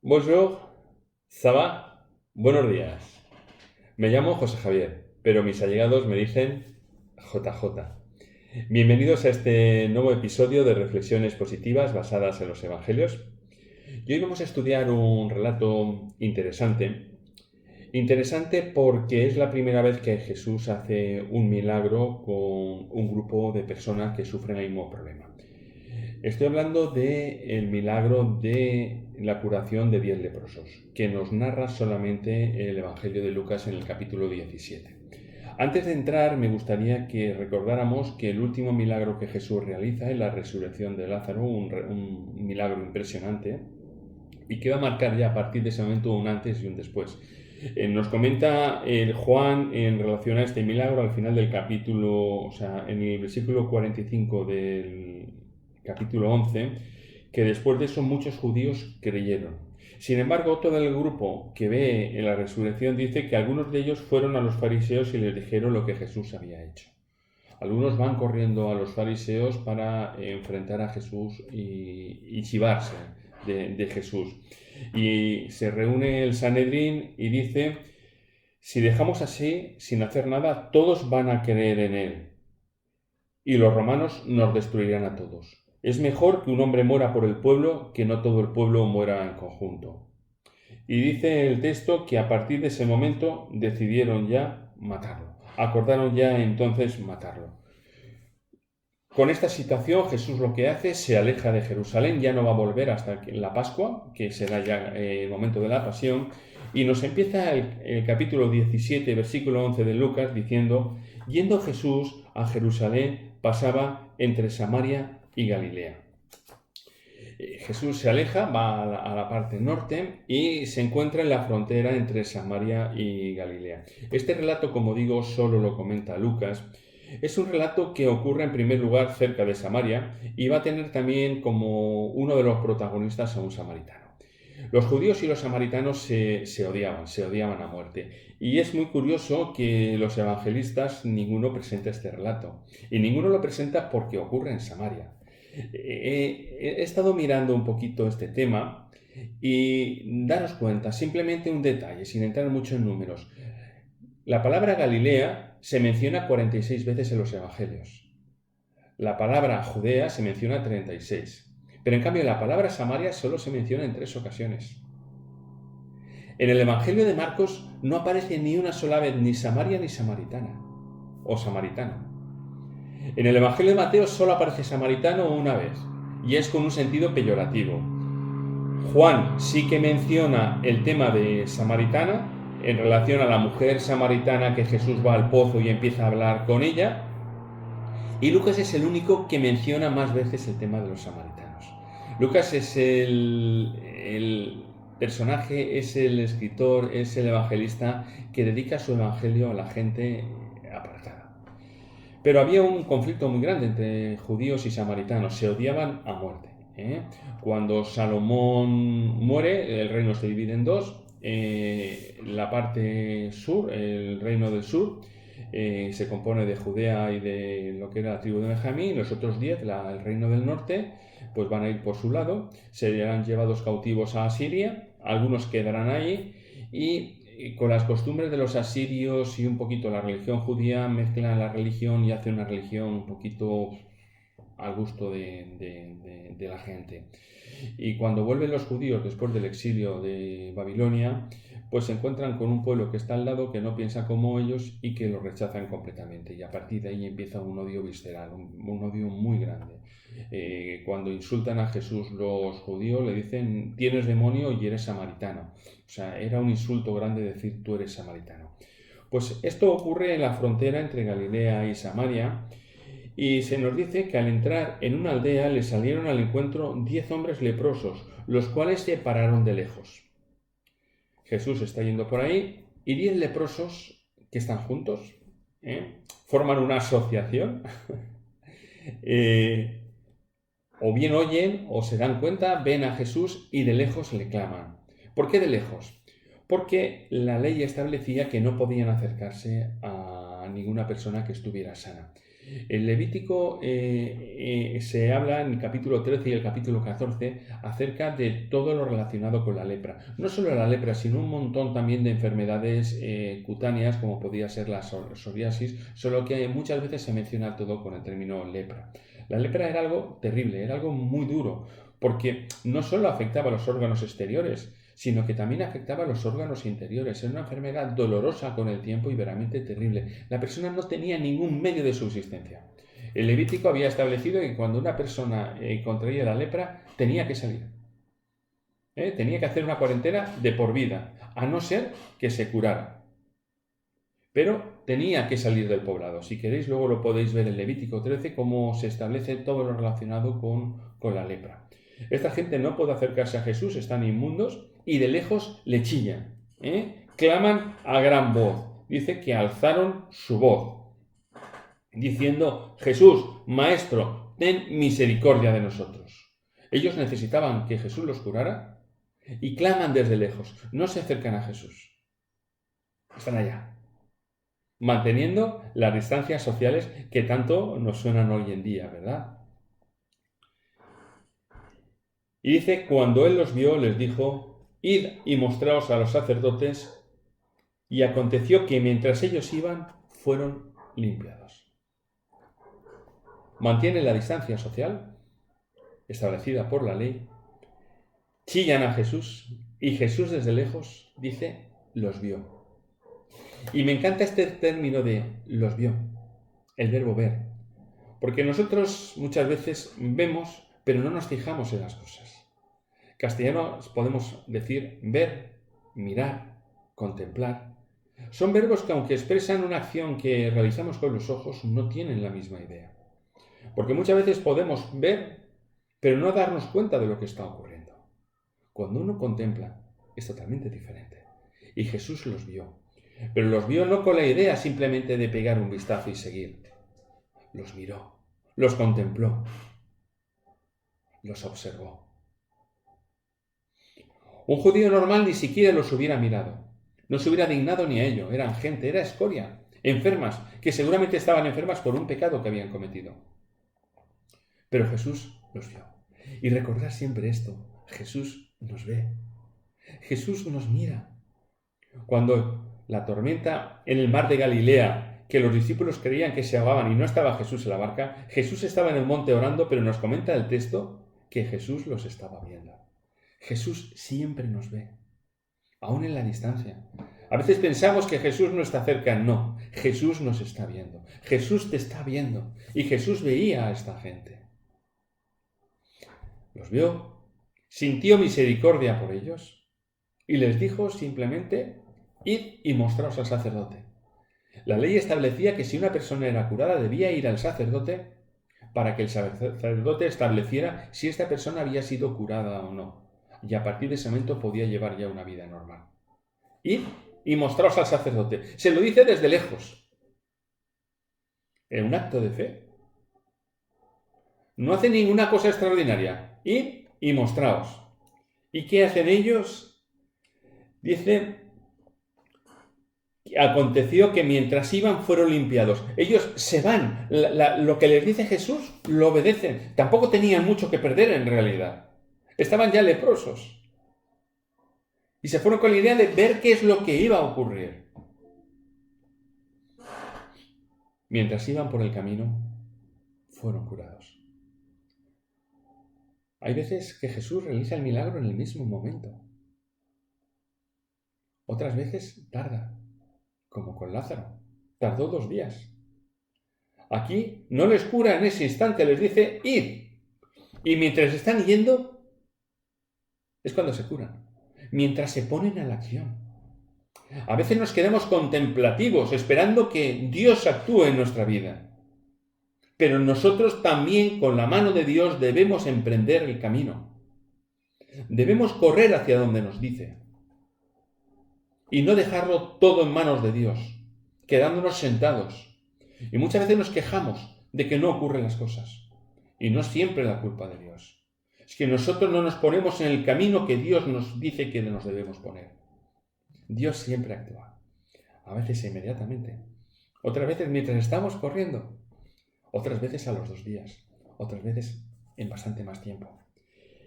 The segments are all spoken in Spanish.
Bonjour, ça va? Buenos días. Me llamo José Javier, pero mis allegados me dicen JJ. Bienvenidos a este nuevo episodio de Reflexiones Positivas basadas en los Evangelios. Y hoy vamos a estudiar un relato interesante. Interesante porque es la primera vez que Jesús hace un milagro con un grupo de personas que sufren el mismo problema. Estoy hablando del milagro de la curación de 10 leprosos, que nos narra solamente el Evangelio de Lucas en el capítulo 17. Antes de entrar, me gustaría que recordáramos que el último milagro que Jesús realiza es la resurrección de Lázaro, un milagro impresionante, y que va a marcar ya a partir de ese momento un antes y un después. Nos comenta Juan en relación a este milagro al final del capítulo, o sea, en el versículo 45 del capítulo 11, que después de eso muchos judíos creyeron. Sin embargo, todo el grupo que ve en la resurrección dice que algunos de ellos fueron a los fariseos y les dijeron lo que Jesús había hecho. Algunos van corriendo a los fariseos para enfrentar a Jesús y chivarse de Jesús. Y se reúne el Sanedrín y dice, si dejamos así, sin hacer nada, todos van a creer en él. Y los romanos nos destruirán a todos. Es mejor que un hombre muera por el pueblo que no todo el pueblo muera en conjunto. Y dice el texto que a partir de ese momento decidieron ya matarlo. Acordaron ya entonces matarlo. Con esta situación Jesús lo que hace, se aleja de Jerusalén, ya no va a volver hasta la Pascua, que será ya el momento de la pasión, y nos empieza el capítulo 17, versículo 11 de Lucas, diciendo, yendo Jesús a Jerusalén, pasaba entre Samaria y Galilea. Jesús se aleja, va a la parte norte y se encuentra en la frontera entre Samaria y Galilea. Este relato, como digo, solo lo comenta Lucas. Es un relato que ocurre en primer lugar cerca de Samaria y va a tener también como uno de los protagonistas a un samaritano. Los judíos y los samaritanos se odiaban a muerte. Y es muy curioso que los evangelistas ninguno presenta este relato. Y ninguno lo presenta porque ocurre en Samaria. He estado mirando un poquito este tema y daros cuenta, simplemente un detalle, sin entrar mucho en números. La palabra Galilea se menciona 46 veces en los evangelios. La palabra Judea se menciona 36. Pero en cambio la palabra Samaria solo se menciona en 3 ocasiones. En el Evangelio de Marcos no aparece ni una sola vez ni Samaria ni samaritana o samaritano. En el Evangelio de Mateo solo aparece samaritano una vez y es con un sentido peyorativo. Juan sí que menciona el tema de samaritana en relación a la mujer samaritana que Jesús va al pozo y empieza a hablar con ella, y Lucas es el único que menciona más veces el tema de los samaritanos. Lucas es el personaje, es el escritor, es el evangelista que dedica su evangelio a la gente apartada. Pero había un conflicto muy grande entre judíos y samaritanos, se odiaban a muerte. Cuando Salomón muere, el reino se divide en dos. La parte sur, el reino del sur, se compone de Judea y de lo que era la tribu de Benjamín. Los otros 10, el reino del norte, pues van a ir por su lado, serán llevados cautivos a Asiria, algunos quedarán ahí y con las costumbres de los asirios y un poquito la religión judía mezclan la religión y hacen una religión un poquito al gusto de la gente. Y cuando vuelven los judíos después del exilio de Babilonia, pues se encuentran con un pueblo que está al lado, que no piensa como ellos y que los rechazan completamente. Y a partir de ahí empieza un odio visceral, un odio muy grande. Cuando insultan a Jesús los judíos, le dicen, tienes demonio y eres samaritano. O sea, era un insulto grande decir, tú eres samaritano. Pues esto ocurre en la frontera entre Galilea y Samaria, y se nos dice que al entrar en una aldea le salieron al encuentro 10 hombres leprosos, los cuales se pararon de lejos. Jesús está yendo por ahí y 10 leprosos que están juntos, forman una asociación, o bien oyen o se dan cuenta, ven a Jesús y de lejos le claman. ¿Por qué de lejos? Porque la ley establecía que no podían acercarse a ninguna persona que estuviera sana. En Levítico se habla en el capítulo 13 y el capítulo 14 acerca de todo lo relacionado con la lepra. No solo la lepra, sino un montón también de enfermedades cutáneas, como podía ser la psoriasis, solo que muchas veces se menciona todo con el término lepra. La lepra era algo terrible, era algo muy duro, porque no solo afectaba a los órganos exteriores, sino que también afectaba a los órganos interiores. Era una enfermedad dolorosa con el tiempo y verdaderamente terrible. La persona no tenía ningún medio de subsistencia. El Levítico había establecido que cuando una persona contraía la lepra, tenía que salir. Tenía que hacer una cuarentena de por vida, a no ser que se curara. Pero tenía que salir del poblado. Si queréis, luego lo podéis ver en Levítico 13, cómo se establece todo lo relacionado con la lepra. Esta gente no puede acercarse a Jesús, están inmundos, y de lejos le chillan. Claman a gran voz. Dice que alzaron su voz, diciendo: Jesús, Maestro, ten misericordia de nosotros. Ellos necesitaban que Jesús los curara y claman desde lejos. No se acercan a Jesús. Están allá, manteniendo las distancias sociales que tanto nos suenan hoy en día, ¿verdad? Y dice: cuando él los vio, les dijo: id y mostraos a los sacerdotes. Y aconteció que mientras ellos iban, fueron limpiados. Mantienen la distancia social establecida por la ley, chillan a Jesús, y Jesús desde lejos, dice, los vio. Y me encanta este término de los vio, el verbo ver, porque nosotros muchas veces vemos, pero no nos fijamos en las cosas. Castellano podemos decir ver, mirar, contemplar. Son verbos que, aunque expresan una acción que realizamos con los ojos, no tienen la misma idea. Porque muchas veces podemos ver, pero no darnos cuenta de lo que está ocurriendo. Cuando uno contempla, es totalmente diferente. Y Jesús los vio. Pero los vio no con la idea simplemente de pegar un vistazo y seguir. Los miró, los contempló, los observó. Un judío normal ni siquiera los hubiera mirado. No se hubiera dignado ni a ello. Eran gente, era escoria, enfermas, que seguramente estaban enfermas por un pecado que habían cometido. Pero Jesús los vio. Y recordad siempre esto: Jesús nos ve. Jesús nos mira. Cuando la tormenta en el mar de Galilea, que los discípulos creían que se ahogaban y no estaba Jesús en la barca, Jesús estaba en el monte orando, pero nos comenta el texto que Jesús los estaba viendo. Jesús siempre nos ve, aún en la distancia. A veces pensamos que Jesús no está cerca. No, Jesús nos está viendo. Jesús te está viendo. Y Jesús veía a esta gente. Los vio, sintió misericordia por ellos y les dijo simplemente: id y mostraos al sacerdote. La ley establecía que si una persona era curada debía ir al sacerdote para que el sacerdote estableciera si esta persona había sido curada o no. Y a partir de ese momento podía llevar ya una vida normal. Id y mostraos al sacerdote. Se lo dice desde lejos. En un acto de fe. No hace ninguna cosa extraordinaria. Id y mostraos. ¿Y qué hacen ellos? Dice: aconteció que mientras iban fueron limpiados. Ellos se van. Lo que les dice Jesús lo obedecen. Tampoco tenían mucho que perder en realidad. Estaban ya leprosos. Y se fueron con la idea de ver qué es lo que iba a ocurrir. Mientras iban por el camino, fueron curados. Hay veces que Jesús realiza el milagro en el mismo momento. Otras veces tarda, como con Lázaro. Tardó 2 días. Aquí no les cura en ese instante, les dice: id. Y mientras están yendo, es cuando se curan. Mientras se ponen a la acción. A veces nos quedamos contemplativos, esperando que Dios actúe en nuestra vida. Pero nosotros también, con la mano de Dios, debemos emprender el camino. Debemos correr hacia donde nos dice. Y no dejarlo todo en manos de Dios, quedándonos sentados. Y muchas veces nos quejamos de que no ocurren las cosas. Y no siempre es la culpa de Dios. Es que nosotros no nos ponemos en el camino que Dios nos dice que nos debemos poner. Dios siempre actúa. A veces inmediatamente. Otras veces mientras estamos corriendo. otras veces a los 2 días, otras veces en bastante más tiempo.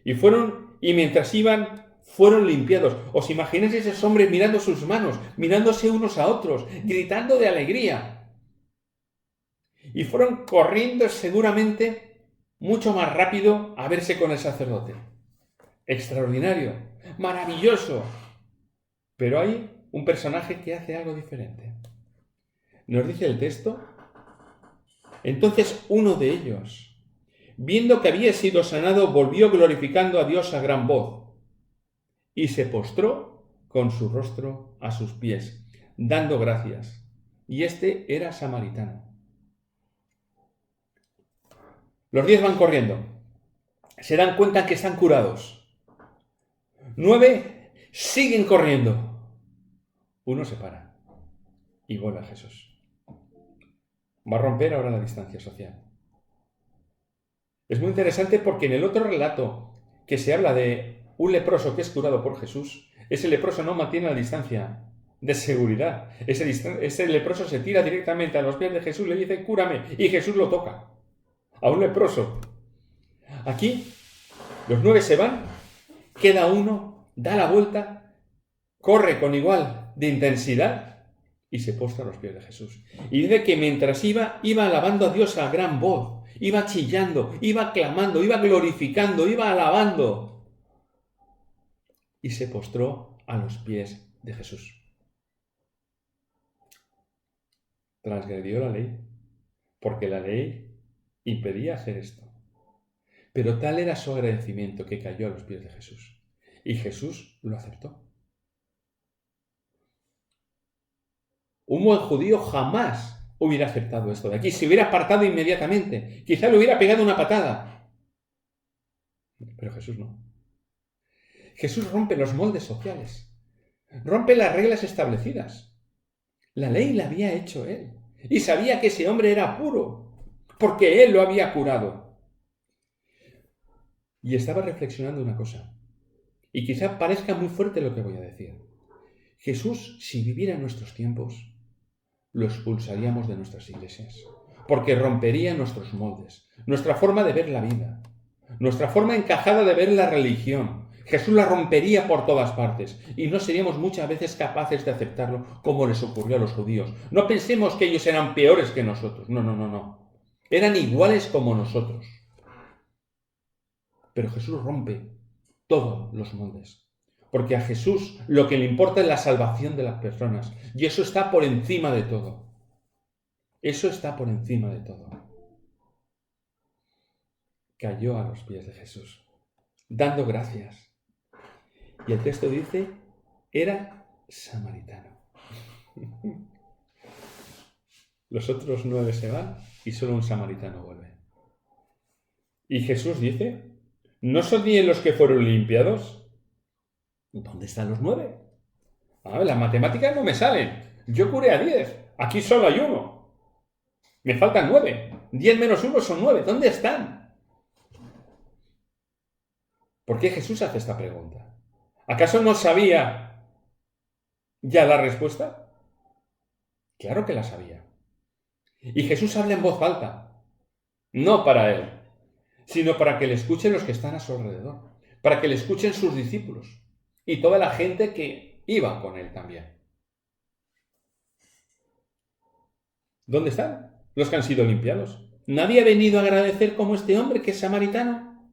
Y mientras iban, fueron limpiados. ¿Os imagináis esos hombres mirando sus manos, mirándose unos a otros, gritando de alegría? Y fueron corriendo seguramente mucho más rápido a verse con el sacerdote. Extraordinario, maravilloso. Pero hay un personaje que hace algo diferente. Nos dice el texto: entonces uno de ellos, viendo que había sido sanado, volvió glorificando a Dios a gran voz y se postró con su rostro a sus pies, dando gracias. Y este era samaritano. Los 10 van corriendo. Se dan cuenta que están curados. 9 siguen corriendo. Uno se para y vuelve a Jesús. Va a romper ahora la distancia social. Es muy interesante porque en el otro relato que se habla de un leproso que es curado por Jesús, ese leproso no mantiene la distancia de seguridad. Ese leproso se tira directamente a los pies de Jesús, le dice: cúrame, y Jesús lo toca. A un leproso. Aquí los 9 se van, queda uno, da la vuelta, corre con igual de intensidad y se postra a los pies de Jesús. Y dice que mientras iba alabando a Dios a gran voz, iba chillando, iba clamando, iba glorificando, iba alabando. Y se postró a los pies de Jesús. Transgredió la ley, porque la ley impedía hacer esto. Pero tal era su agradecimiento que cayó a los pies de Jesús. Y Jesús lo aceptó. Un buen judío jamás hubiera aceptado esto de aquí. Se hubiera apartado inmediatamente. Quizá le hubiera pegado una patada. Pero Jesús no. Jesús rompe los moldes sociales. Rompe las reglas establecidas. La ley la había hecho él. Y sabía que ese hombre era puro, porque él lo había curado. Y estaba reflexionando una cosa. Y quizá parezca muy fuerte lo que voy a decir. Jesús, si viviera en nuestros tiempos, lo expulsaríamos de nuestras iglesias, porque rompería nuestros moldes, nuestra forma de ver la vida, nuestra forma encajada de ver la religión. Jesús la rompería por todas partes y no seríamos muchas veces capaces de aceptarlo como les ocurrió a los judíos. No pensemos que ellos eran peores que nosotros. No. Eran iguales como nosotros. Pero Jesús rompe todos los moldes. Porque a Jesús lo que le importa es la salvación de las personas. Y eso está por encima de todo. Eso está por encima de todo. Cayó a los pies de Jesús, dando gracias. Y el texto dice, era samaritano. Los otros 9 se van y solo un samaritano vuelve. Y Jesús dice, ¿no son 10 los que fueron limpiados? ¿Dónde están los 9? Las matemáticas no me salen. Yo curé a 10. Aquí solo hay 1. Me faltan 9. 10 menos 1 son 9. ¿Dónde están? ¿Por qué Jesús hace esta pregunta? ¿Acaso no sabía ya la respuesta? Claro que la sabía. Y Jesús habla en voz alta. No para él, sino para que le escuchen los que están a su alrededor. Para que le escuchen sus discípulos. Y toda la gente que iba con él también. ¿Dónde están los que han sido limpiados? ¿Nadie ha venido a agradecer como este hombre que es samaritano?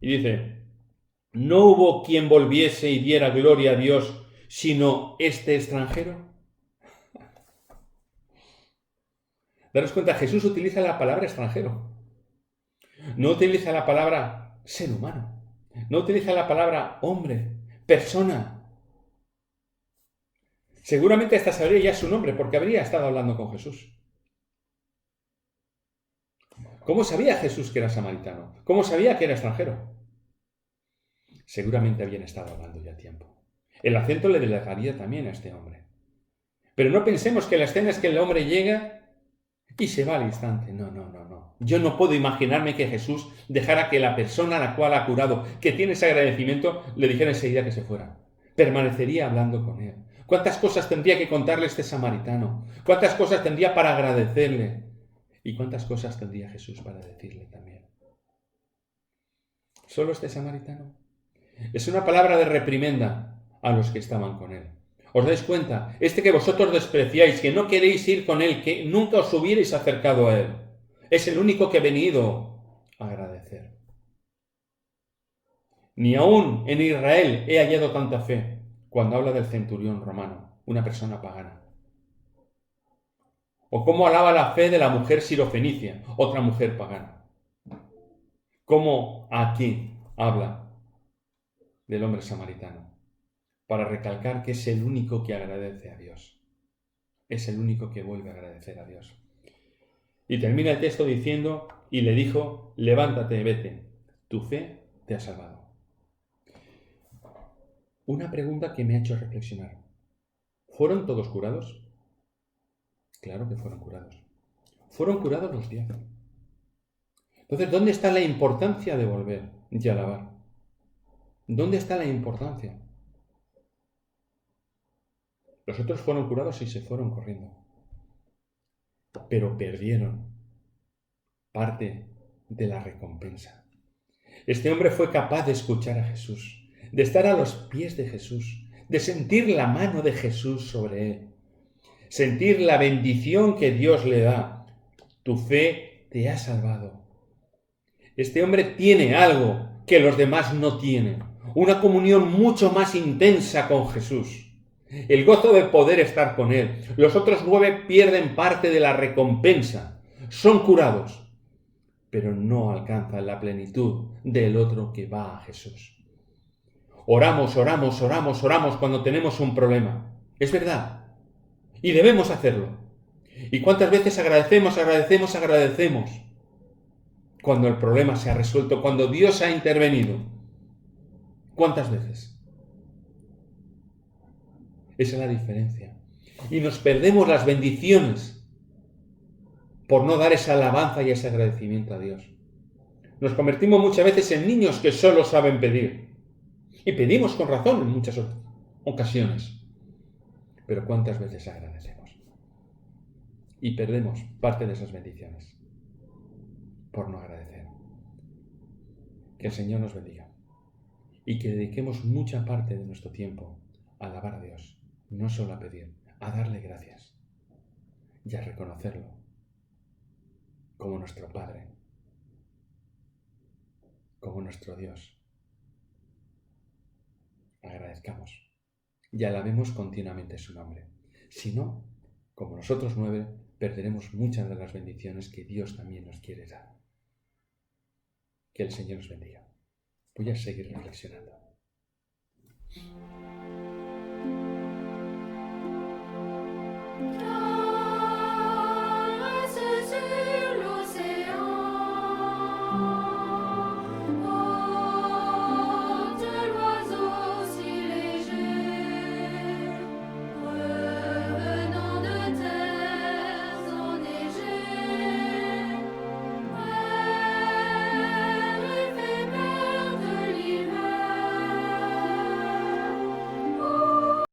Y dice, ¿no hubo quien volviese y diera gloria a Dios sino este extranjero? Daros cuenta, Jesús utiliza la palabra extranjero. No utiliza la palabra ser humano. No utiliza la palabra hombre, persona. Seguramente esta sabría ya su nombre porque habría estado hablando con Jesús. ¿Cómo sabía Jesús que era samaritano? ¿Cómo sabía que era extranjero? Seguramente habían estado hablando ya tiempo. El acento le delataría también a este hombre. Pero no pensemos que la escena es que el hombre llega y se va al instante. No. Yo no puedo imaginarme que Jesús dejara que la persona a la cual ha curado, que tiene ese agradecimiento, le dijera enseguida que se fuera. Permanecería hablando con él. ¿Cuántas cosas tendría que contarle este samaritano? ¿Cuántas cosas tendría para agradecerle? ¿Y cuántas cosas tendría Jesús para decirle también? ¿Solo este samaritano? Es una palabra de reprimenda a los que estaban con él. ¿Os dais cuenta? Este que vosotros despreciáis, que no queréis ir con él, que nunca os hubierais acercado a él, es el único que ha venido a agradecer. Ni aún en Israel he hallado tanta fe cuando habla del centurión romano, una persona pagana. O cómo alaba la fe de la mujer sirofenicia, otra mujer pagana. Cómo aquí habla del hombre samaritano, para recalcar que es el único que agradece a Dios. Es el único que vuelve a agradecer a Dios. Y termina el texto diciendo, y le dijo, levántate, vete, tu fe te ha salvado. Una pregunta que me ha hecho reflexionar. ¿Fueron todos curados? Claro que fueron curados. Fueron curados los 10. Entonces, ¿dónde está la importancia de volver y alabar? ¿Dónde está la importancia? Los otros fueron curados y se fueron corriendo. Pero perdieron parte de la recompensa. Este hombre fue capaz de escuchar a Jesús, de estar a los pies de Jesús, de sentir la mano de Jesús sobre él, sentir la bendición que Dios le da. Tu fe te ha salvado. Este hombre tiene algo que los demás no tienen, una comunión mucho más intensa con Jesús, el gozo de poder estar con él. Los otros 9 pierden parte de la recompensa, son curados, pero no alcanzan la plenitud del otro que va a Jesús. Oramos cuando tenemos un problema. Es verdad. Y debemos hacerlo. ¿Y cuántas veces agradecemos cuando el problema se ha resuelto, cuando Dios ha intervenido? ¿Cuántas veces? Esa es la diferencia. Y nos perdemos las bendiciones por no dar esa alabanza y ese agradecimiento a Dios. Nos convertimos muchas veces en niños que solo saben pedir. Y pedimos con razón en muchas ocasiones. Pero ¿cuántas veces agradecemos? Y perdemos parte de esas bendiciones por no agradecer. Que el Señor nos bendiga. Y que dediquemos mucha parte de nuestro tiempo a alabar a Dios. No solo a pedir, a darle gracias. Y a reconocerlo como nuestro Padre, como nuestro Dios. Agradezcamos y alabemos continuamente su nombre. Si no, como los otros 9, perderemos muchas de las bendiciones que Dios también nos quiere dar. Que el Señor nos bendiga. Voy a seguir reflexionando.